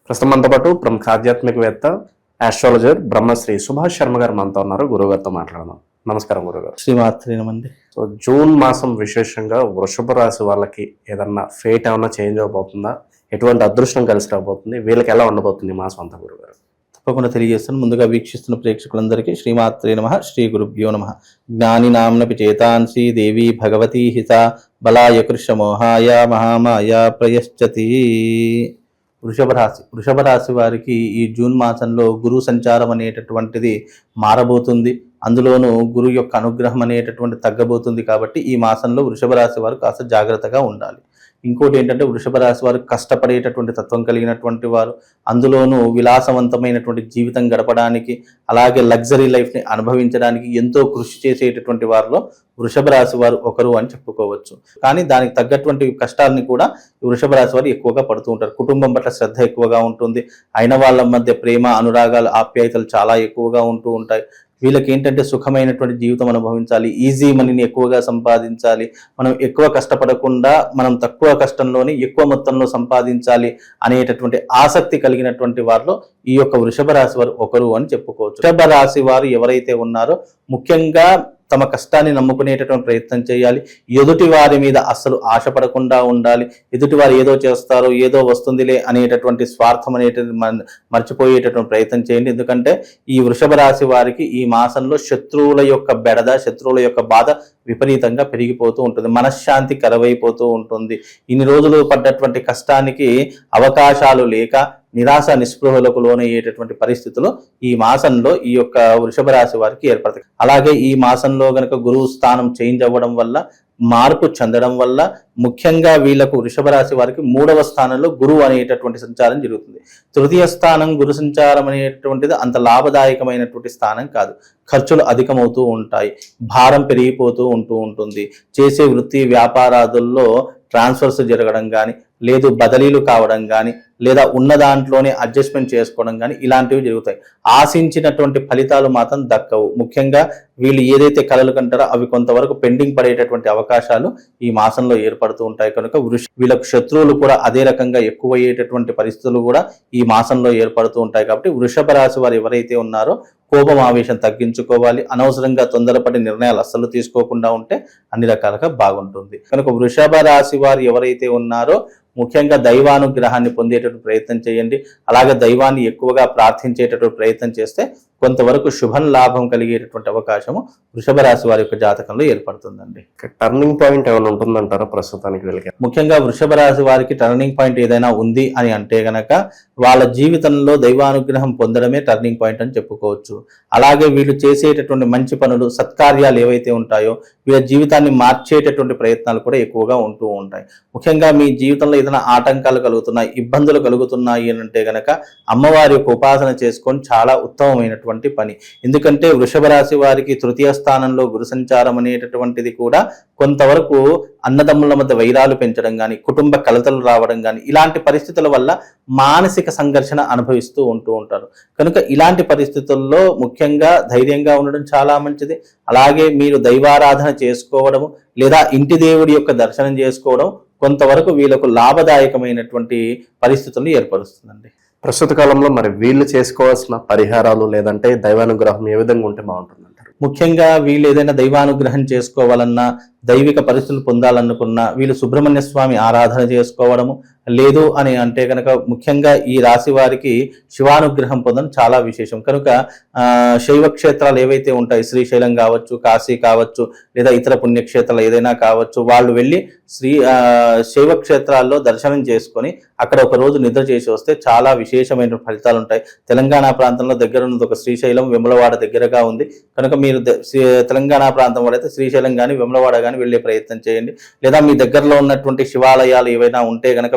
ప్రస్తుతం మనతో పాటు ప్రముఖ ఆధ్యాత్మికవేత్త ఆస్ట్రాలజర్ బ్రహ్మశ్రీ సుభాష్ శర్మ గారు మనతో ఉన్నారు. గురువుగారితో మాట్లాడదాం. నమస్కారం గురుగారు. శ్రీమాత్రేనమండి. సో జూన్ మాసం విశేషంగా వృషభ రాశి వాళ్ళకి ఏదన్నా ఫేట్ ఏమన్నా చేంజ్ అవబోతుందా? ఎటువంటి అదృష్టం కలిసి రాబోతుంది? వీళ్ళకి ఎలా ఉండబోతుంది ఈ మాసం అంతా గురుగారు? తప్పకుండా తెలియజేస్తాను. ముందుగా వీక్షిస్తున్న ప్రేక్షకులందరికీ శ్రీమాత్రే నమః, శ్రీ గురుభ్యో నమః. జ్ఞాని నామ్నపి చేతాంసి దేవి భగవతీ హిత బలాయ కృష్ణమోహాయ మహామాయ ప్రయశ్చతి. వృషభ రాశి వారికి ఈ జూన్ మాసంలో గురు సంచారం అనేటటువంటిది మారబోతుంది. అందులోనూ గురు యొక్క అనుగ్రహం అనేటటువంటి తగ్గబోతుంది. కాబట్టి ఈ మాసంలో వృషభ రాశి వారు కాస్త జాగ్రత్తగా ఉండాలి. ఇంకోటి ఏంటంటే వృషభ రాశి వారు కష్టపడేటటువంటి తత్వం కలిగినటువంటి వారు, అందులోనూ విలాసవంతమైనటువంటి జీవితం గడపడానికి, అలాగే లగ్జరీ లైఫ్ని అనుభవించడానికి ఎంతో కృషి చేసేటటువంటి వారిలో వృషభ రాశి వారు ఒకరు అని చెప్పుకోవచ్చు. కానీ దానికి తగ్గటువంటి కష్టాలని కూడా వృషభ రాశి వారు ఎక్కువగా పడుతూ ఉంటారు. కుటుంబం పట్ల శ్రద్ధ ఎక్కువగా ఉంటుంది. అయిన వాళ్ళ మధ్య ప్రేమ, అనురాగాలు, ఆప్యాయతలు చాలా ఎక్కువగా ఉంటూ ఉంటాయి. వీళ్ళకి ఏంటంటే సుఖమైనటువంటి జీవితం అనుభవించాలి, ఈజీ మనీని ఎక్కువగా సంపాదించాలి, మనం ఎక్కువ కష్టపడకుండా మనం తక్కువ కష్టంలోనే ఎక్కువ మొత్తంలో సంపాదించాలి అనేటటువంటి ఆసక్తి కలిగినటువంటి వారిలో ఈ యొక్క వృషభ రాశి వారు ఒకరు అని చెప్పుకోవచ్చు. వృషభ రాశి వారు ఎవరైతే ఉన్నారో ముఖ్యంగా తమ కష్టాన్ని నమ్ముకునేటటువంటి ప్రయత్నం చేయాలి. ఎదుటి వారి మీద అస్సలు ఆశపడకుండా ఉండాలి. ఎదుటి వారు ఏదో చేస్తారో ఏదో వస్తుందిలే అనేటటువంటి స్వార్థం అనేటువంటి మర్చిపోయేటటువంటి ప్రయత్నం చేయండి. ఎందుకంటే ఈ వృషభ రాశి వారికి ఈ మాసంలో శత్రువుల యొక్క బెడద, శత్రువుల యొక్క బాధ విపరీతంగా పెరిగిపోతూ ఉంటుంది. మనశ్శాంతి కరువైపోతూ ఉంటుంది. ఇన్ని రోజులు పడ్డటువంటి కష్టానికి అవకాశాలు లేక నిరాశ నిస్పృహలకు లోనయ్యేటటువంటి పరిస్థితులు ఈ మాసంలో ఈ యొక్క వృషభ రాశి వారికి ఏర్పడతాయి. అలాగే ఈ మాసంలో గనక గురువు స్థానం చేంజ్ అవ్వడం వల్ల, మార్పు చెందడం వల్ల ముఖ్యంగా వీళ్లకు వృషభ రాశి వారికి 3వ స్థానంలో గురువు అనేటటువంటి సంచారం జరుగుతుంది. తృతీయ స్థానం గురు సంచారం అనేటటువంటిది అంత లాభదాయకమైనటువంటి స్థానం కాదు. ఖర్చులు అధికమవుతూ ఉంటాయి, భారం పెరిగిపోతూ ఉంటుంది. చేసే వృత్తి వ్యాపారాదుల్లో ట్రాన్స్ఫర్స్ జరగడం కానీ, లేదు బదిలీలు కావడం కానీ, లేదా ఉన్న దాంట్లోనే అడ్జస్ట్మెంట్ చేసుకోవడం కానీ ఇలాంటివి జరుగుతాయి. ఆశించినటువంటి ఫలితాలు మాత్రం దక్కవు. ముఖ్యంగా వీళ్ళు ఏదైతే కలలు కంటారో అవి కొంతవరకు పెండింగ్ పడేటటువంటి అవకాశాలు ఈ మాసంలో ఏర్పడుతూ ఉంటాయి. కనుక వీళ్ళకు శత్రువులు కూడా అదే రకంగా ఎక్కువయ్యేటటువంటి పరిస్థితులు కూడా ఈ మాసంలో ఏర్పడుతూ ఉంటాయి. కాబట్టి వృషభ రాశి వారు ఎవరైతే ఉన్నారో కోపం, ఆవేశం తగ్గించుకోవాలి. అనవసరంగా తొందరపడి నిర్ణయాలు అస్సలు తీసుకోకుండా ఉంటే అన్ని రకాలుగా బాగుంటుంది. కనుక వృషభ రాశి వారు ఎవరైతే ఉన్నారో ముఖ్యంగా దైవానుగ్రహాన్ని పొందేటటువంటి ప్రయత్నం చేయండి. అలాగే దైవాన్ని ఎక్కువగా ప్రార్థించేటటువంటి ప్రయత్నం చేస్తే కొంతవరకు శుభం లాభం కలిగేటటువంటి అవకాశము వృషభ రాశి వారి యొక్క జాతకంలో ఏర్పడుతుందండి. టర్నింగ్ పాయింట్ ఏమైనా ఉంటుందంటారా ప్రస్తుతానికి వీళ్ళకి? ముఖ్యంగా వృషభ రాశి వారికి టర్నింగ్ పాయింట్ ఏదైనా ఉంది అని అంటే గనక వాళ్ళ జీవితంలో దైవానుగ్రహం పొందడమే టర్నింగ్ పాయింట్ అని చెప్పుకోవచ్చు. అలాగే వీళ్ళు చేసేటటువంటి మంచి పనులు, సత్కార్యాలు ఏవైతే ఉంటాయో వీళ్ళ జీవితాన్ని మార్చేటటువంటి ప్రయత్నాలు కూడా ఎక్కువగా ఉంటూ ఉంటాయి. ముఖ్యంగా మీ జీవితంలో ఏదైనా ఆటంకాలు కలుగుతున్నాయి, ఇబ్బందులు కలుగుతున్నాయి అని అంటే గనక అమ్మవారి యొక్క ఉపాసన చేసుకొని చాలా ఉత్తమమైనటువంటి పని. ఎందుకంటే వృషభ రాశి వారికి తృతీయ స్థానంలో గురు సంచారం అనేటటువంటిది కూడా కొంతవరకు అన్నదమ్ముల మధ్య వైరాలు పెంచడం కానీ, కుటుంబ కలతలు రావడం కానీ ఇలాంటి పరిస్థితుల వల్ల మానసిక సంఘర్షణ అనుభవిస్తూ ఉంటారు. కనుక ఇలాంటి పరిస్థితుల్లో ముఖ్యంగా ధైర్యంగా ఉండడం చాలా మంచిది. అలాగే మీరు దైవారాధన చేసుకోవడము లేదా ఇంటి దేవుడి యొక్క దర్శనం చేసుకోవడం కొంతవరకు వీళ్ళకు లాభదాయకమైనటువంటి పరిస్థితులను ఏర్పరుస్తుందండి. ప్రస్తుత కాలంలో మరి వీళ్ళు చేసుకోవాల్సిన పరిహారాలు లేదంటే దైవానుగ్రహం ఏ విధంగా ఉంటే బాగుంటుందంటారు? ముఖ్యంగా వీళ్ళు ఏదైనా దైవానుగ్రహం చేసుకోవాలన్నా, దైవిక పరిస్థితులు పొందాలనుకున్నా వీళ్ళు సుబ్రహ్మణ్య స్వామి ఆరాధన చేసుకోవడము, లేదు అని అంటే కనుక ముఖ్యంగా ఈ రాశి వారికి శివానుగ్రహం పొందడం చాలా విశేషం. కనుక శైవ క్షేత్రాలు ఏవైతే ఉంటాయి, శ్రీశైలం కావచ్చు, కాశీ కావచ్చు, లేదా ఇతర పుణ్యక్షేత్రాలు ఏదైనా కావచ్చు, వాళ్ళు వెళ్ళి శైవ క్షేత్రాల్లో దర్శనం చేసుకొని అక్కడ ఒక రోజు నిద్ర చేసి వస్తే చాలా విశేషమైన ఫలితాలు ఉంటాయి. తెలంగాణ ప్రాంతంలో దగ్గర ఉన్నది ఒక శ్రీశైలం, వెములవాడ దగ్గరగా ఉంది. కనుక మీరు తెలంగాణ ప్రాంతం వాడైతే శ్రీశైలం కానీ వెములవాడ కానీ వెళ్ళే ప్రయత్నం చేయండి. లేదా మీ దగ్గరలో ఉన్నటువంటి శివాలయాలు ఏవైనా ఉంటే కనుక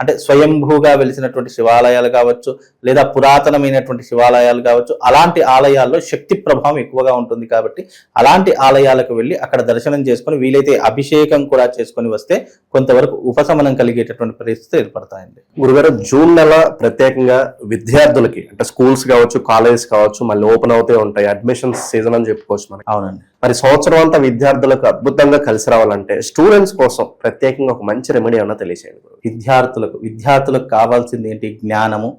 అంటే స్వయంభూగా వెలిసినటువంటి శివాలయాలు కావచ్చు, లేదా పురాతనమైనటువంటి శివాలయాలు కావచ్చు, అలాంటి ఆలయాల్లో శక్తి ప్రభావం ఎక్కువగా ఉంటుంది. కాబట్టి అలాంటి ఆలయాలకు వెళ్ళి అక్కడ దర్శనం చేసుకొని వీలైతే అభిషేకం కూడా చేసుకొని వస్తే కొంతవరకు ఉపశమనం కలిగేటటువంటి పరిస్థితులు ఏర్పడతాయండి. గురుగారు, జూన్ నెల ప్రత్యేకంగా విద్యార్థులకి అంటే స్కూల్స్ కావచ్చు, కాలేజెస్ కావచ్చు మళ్ళీ ఓపెన్ అవుతూ ఉంటాయి. అడ్మిషన్స్ సీజన్ అని చెప్పుకోవచ్చు మనకి. అవునండి. మరి సంవత్సరం అంతా విద్యార్థులకు అద్భుతంగా కలిసి రావాలంటే స్టూడెంట్స్ కోసం ప్రత్యేకంగా ఒక మంచి రెమెడీ అన్న తెలియజేయండి. విద్యార్థులకు కావాల్సింది ఏంటి? జ్ఞానము,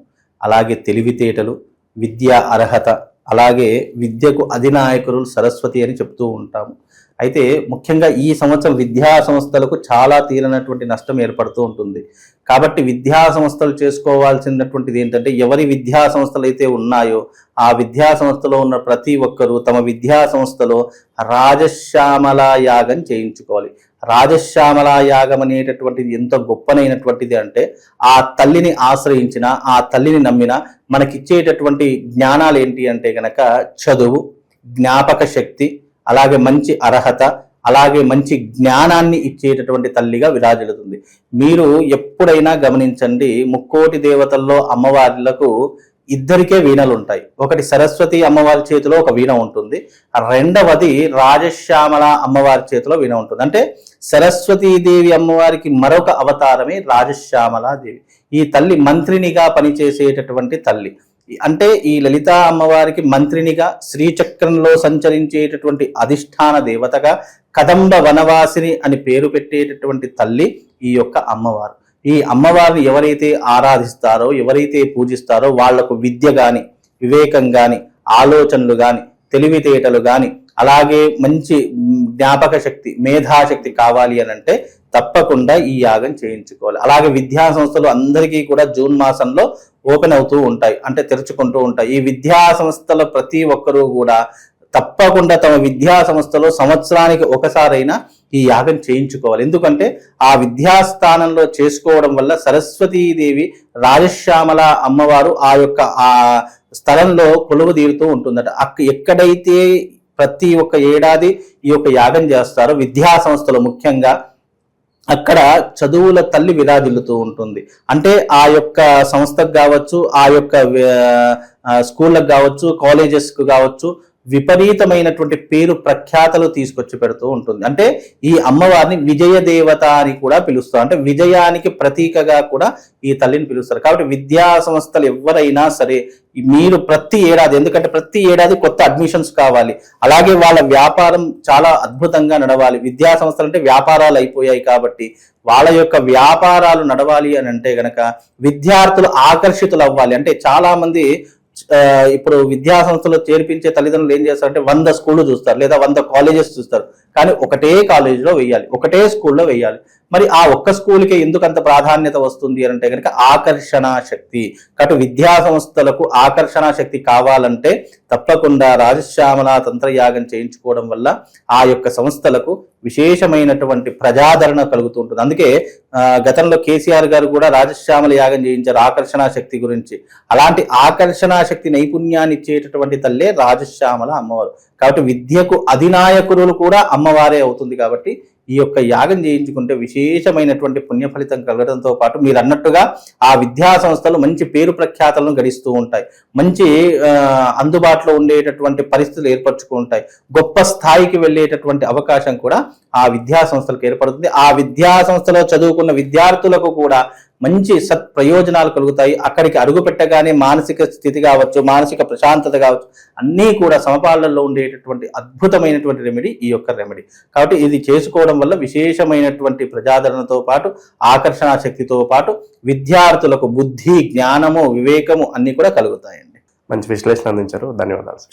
అలాగే తెలివితేటలు, విద్యా అర్హత, అలాగే విద్యకు అధినాయకులు సరస్వతి అని చెప్తూ ఉంటాము. అయితే ముఖ్యంగా ఈ సంవత్సరం విద్యా సంస్థలకు చాలా తీరనటువంటి నష్టం ఏర్పడుతూ ఉంటుంది. కాబట్టి విద్యా సంస్థలు చేసుకోవాల్సినటువంటిది ఏంటంటే, ఎవరి విద్యా సంస్థలు అయితే ఉన్నాయో ఆ విద్యా సంస్థలో ఉన్న ప్రతి ఒక్కరూ తమ విద్యా సంస్థలో రాజశ్యామల యాగం చేయించుకోవాలి. రాజశ్యామల యాగం అనేటటువంటిది ఎంత గొప్పనైనటువంటిది అంటే, ఆ తల్లిని ఆశ్రయించిన, ఆ తల్లిని నమ్మిన మనకిచ్చేటటువంటి జ్ఞానాలు ఏంటి అంటే గనక చదువు, జ్ఞాపక శక్తి, అలాగే మంచి అర్హత, అలాగే మంచి జ్ఞానాన్ని ఇచ్చేటటువంటి తల్లిగా విరాజిల్లుతుంది. మీరు ఎప్పుడైనా గమనించండి, ముక్కోటి దేవతల్లో అమ్మవార్లకు ఇద్దరికే వీణలు ఉంటాయి. ఒకటి సరస్వతి అమ్మవారి చేతిలో ఒక వీణ ఉంటుంది, రెండవది రాజశ్యామల అమ్మవారి చేతిలో వీణ ఉంటుంది. అంటే సరస్వతీదేవి అమ్మవారికి మరొక అవతారమే రాజశ్యామలాదేవి. ఈ తల్లి మంత్రినిగా పనిచేసేటటువంటి తల్లి. అంటే ఈ లలితా అమ్మవారికి మంత్రినిగా, శ్రీచక్రంలో సంచరించేటటువంటి అధిష్టాన దేవతగా, కదంబ వనవాసిని అని పేరు పెట్టేటటువంటి తల్లి ఈ యొక్క అమ్మవారు. ఈ అమ్మవారిని ఎవరైతే ఆరాధిస్తారో, ఎవరైతే పూజిస్తారో వాళ్లకు విద్య గాని, వివేకం గాని, ఆలోచనలు గాని, తెలివితేటలు గాని, అలాగే మంచి జ్ఞాపక శక్తి, మేధాశక్తి కావాలి అని అంటే తప్పకుండా ఈ యాగం చేయించుకోవాలి. అలాగే విద్యా సంస్థలు అందరికీ కూడా జూన్ మాసంలో ఓపెన్ అవుతూ ఉంటాయి, అంటే తెరుచుకుంటూ ఉంటాయి. ఈ విద్యా సంస్థల ప్రతి ఒక్కరూ కూడా తప్పకుండా తమ విద్యా సంస్థలో సంవత్సరానికి ఒకసారైనా ఈ యాగం చేయించుకోవాలి. ఎందుకంటే ఆ విద్యాస్థానంలో చేసుకోవడం వల్ల సరస్వతీదేవి, రాజశ్యామల అమ్మవారు ఆ యొక్క ఆ స్థలంలో కొలువు తీరుతూ ఉంటుందట. ఎక్కడైతే ప్రతి ఒక్క ఏడాది ఈ యొక్క యాగం చేస్తారో విద్యా సంస్థలు ముఖ్యంగా, అక్కడ చదువుల తల్లి విరాజిల్లుతూ ఉంటుంది. అంటే ఆ యొక్క సంస్థకు కావచ్చు, ఆ యొక్క స్కూళ్ళకు కావచ్చు, కాలేజెస్కు కావచ్చు, విపరీతమైనటువంటి పేరు ప్రఖ్యాతలు తీసుకొచ్చి పెడుతూ ఉంటుంది. అంటే ఈ అమ్మవారిని విజయ దేవత అని కూడా పిలుస్తారు. అంటే విజయానికి ప్రతీకగా కూడా ఈ తల్లిని పిలుస్తారు. కాబట్టి విద్యా సంస్థలు ఎవరైనా సరే మీరు ప్రతి ఏడాది, ఎందుకంటే ప్రతి ఏడాది కొత్త అడ్మిషన్స్ కావాలి, అలాగే వాళ్ళ వ్యాపారం చాలా అద్భుతంగా నడవాలి. విద్యా సంస్థలు అంటే వ్యాపారాలు అయిపోయాయి కాబట్టి వాళ్ళ యొక్క వ్యాపారాలు నడవాలి అని అంటే గనక విద్యార్థులు ఆకర్షితులు అవ్వాలి. అంటే చాలా మంది ఇప్పుడు విద్యా సంస్థలో చేర్పించే తల్లిదండ్రులు ఏం చేస్తారంటే 100 స్కూళ్ళు చూస్తారు, లేదా 100 కాలేజెస్ చూస్తారు, కానీ ఒకటే కాలేజీలో వెయ్యాలి, ఒకటే స్కూల్లో వెయ్యాలి. మరి ఆ ఒక్క స్కూల్కి ఎందుకు అంత ప్రాధాన్యత వస్తుంది అని అంటే కనుక ఆకర్షణ శక్తి. కాబట్టి విద్యా సంస్థలకు ఆకర్షణ శక్తి కావాలంటే తప్పకుండా రాజశ్యామల తంత్రయాగం చేయించుకోవడం వల్ల ఆ యొక్క సంస్థలకు విశేషమైనటువంటి ప్రజాదరణ కలుగుతూ ఉంటుంది. అందుకే గతంలో కేసీఆర్ గారు కూడా రాజశ్యామల యాగం చేయించారు ఆకర్షణ శక్తి గురించి. అలాంటి ఆకర్షణ శక్తి నైపుణ్యాన్ని ఇచ్చేటటువంటి తల్లే రాజశ్యామల అమ్మవారు. కాబట్టి విద్యకు అధినాయకులు కూడా అమ్మవారే అవుతుంది. కాబట్టి ఈ యొక్క యాగం చేయించుకుంటే విశేషమైనటువంటి పుణ్య ఫలితం కలగడంతో పాటు మీరు అన్నట్టుగా ఆ విద్యా సంస్థలు మంచి పేరు ప్రఖ్యాతలను గడిస్తూ ఉంటాయి, మంచి అందుబాటులో ఉండేటటువంటి పరిస్థితులు ఏర్పరచుకుంటాయి, గొప్ప స్థాయికి వెళ్ళేటటువంటి అవకాశం కూడా ఆ విద్యా సంస్థలకు ఏర్పడుతుంది. ఆ విద్యా సంస్థలో చదువుకున్న విద్యార్థులకు కూడా మంచి సత్ప్రయోజనాలు కలుగుతాయి. అక్కడికి అడుగు పెట్టగానే మానసిక స్థితి కావచ్చు, మానసిక ప్రశాంతత కావచ్చు, అన్నీ కూడా సమపాలనలో ఉండేటటువంటి అద్భుతమైనటువంటి రెమెడీ ఈ యొక్క రెమెడీ. కాబట్టి ఇది చేసుకోవడం వల్ల విశేషమైనటువంటి ప్రజాదరణతో పాటు ఆకర్షణ శక్తితో పాటు విద్యార్థులకు బుద్ధి, జ్ఞానము, వివేకము అన్నీ కూడా కలుగుతాయండి. మంచి విశ్లేషణ అందించారు, ధన్యవాదాలు.